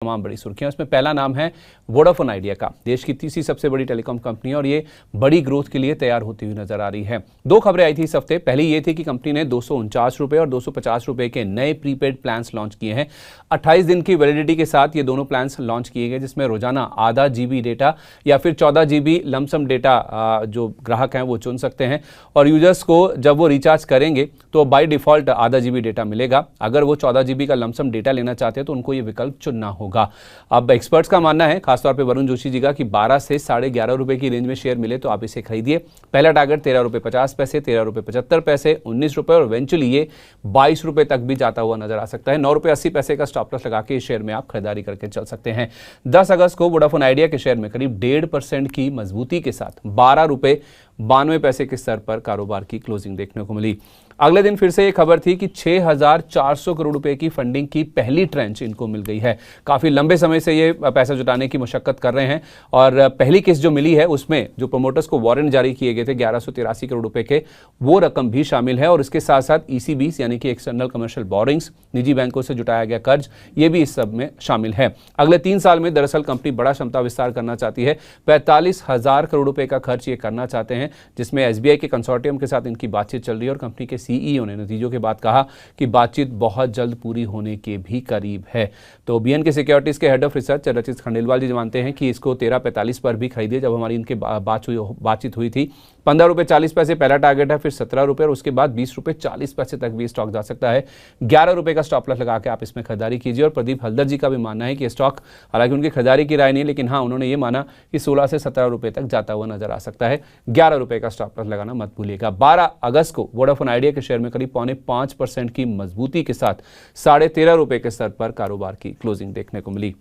तमाम बड़ी सुर्खियां। इसमें पहला नाम है वोडाफोन आइडिया का। देश की तीसरी सबसे बड़ी टेलीकॉम कंपनी और ये बड़ी ग्रोथ के लिए तैयार होती हुई नजर आ रही है। दो खबरें आई थी इस हफ्ते। पहली ये थी कि कंपनी ने 249 रुपए और 250 रुपए के नए प्रीपेड प्लान्स लॉन्च किए हैं। 28 दिन की वैलिडिटी के साथ ये दोनों प्लान्स लॉन्च किए गए, जिसमें रोजाना आधा जीबी डेटा या फिर 14 जीबी लमसम डेटा जो ग्राहक हैं वो चुन सकते हैं और यूजर्स को जब वो रिचार्ज करेंगे तो बाय डिफॉल्ट आधा जीबी डेटा मिलेगा। अगर वो 14 जीबी का लमसम डेटा लेना चाहते हैं तो उनको ये विकल्प चुनना होगा। अब एक्सपर्ट्स का मानना है, खासतौर पे वरुण जोशी जी का, कि 12 से 11.5 रुपए की रेंज में शेयर मिले तो आप इसे खरीदिए। पहला टारगेट 13 रुपए 50 पैसे, 13 रुपए 75 पैसे, 19 रुपए और इवेंचुअली ये 22 रुपए तक भी जाता हुआ नजर आ सकता है। 9 रुपए 80 पैसे का स्टॉप लॉस लगा के इस शेयर में आप खरीदारी करके चल सकते हैं। 10 अगस्त को वोडाफोन आइडिया के शेयर में करीब 1.5% की मजबूती के साथ 12 रुपए 92 पैसे के स्तर पर कारोबार की क्लोजिंग देखने को मिली। अगले दिन फिर से ये खबर थी कि 6,400 करोड़ रुपए की फंडिंग की पहली ट्रेंच इनको मिल गई है। काफी लंबे समय से ये पैसा जुटाने की मशक्कत कर रहे हैं और पहली किस्त जो मिली है उसमें जो प्रोमोटर्स को वारंट जारी किए गए थे 1183 करोड़ रुपए के, वो रकम भी शामिल है और इसके साथ साथ ECBs यानी कि एक्सटर्नल कमर्शियल बोरिंग्स, निजी बैंकों से जुटाया गया कर्ज, ये भी इस सब में शामिल है। अगले 3 साल में दरअसल कंपनी बड़ा क्षमता विस्तार करना चाहती है। 45,000 करोड़ रुपए का खर्च ये करना चाहते हैं, जिसमें SBI के कंसोर्टियम के साथ इनकी बातचीत चल रही है और कंपनी के CEO ने नतीजों के बाद कहा कि बातचीत बहुत जल्द पूरी होने के भी करीब है। तो BNK सिक्योरिटीज के हेड ऑफ रिसर्च रचित खंडेलवाल जी मानते हैं कि इसको 13.45 पर भी खरीदिए। जब हमारी इनके बातचीत हुई थी 15 रुपए 40 पैसे पहला टारगेट है, फिर 17 रुपए और उसके बाद 20 रुपए 40 पैसे तक भी स्टॉक जा सकता है। 11 रुपए का स्टॉप लॉस लगा के आप इसमें खरीदारी कीजिए। और प्रदीप हल्दर जी का भी मानना है कि स्टॉक, हालांकि उनकी खरीदारी की राय नहीं, लेकिन हाँ उन्होंने ये माना कि 16 से 17 रुपए तक जाता हुआ नजर आ सकता है। 11 रुपए का स्टॉप लॉस लगाना मत भूलिएगा। 12 अगस्त को वोडाफोन आइडिया के शेयर में करीब 5.25% की मजबूती के साथ 13.5 रुपए के स्तर पर कारोबार की क्लोजिंग देखने को मिली।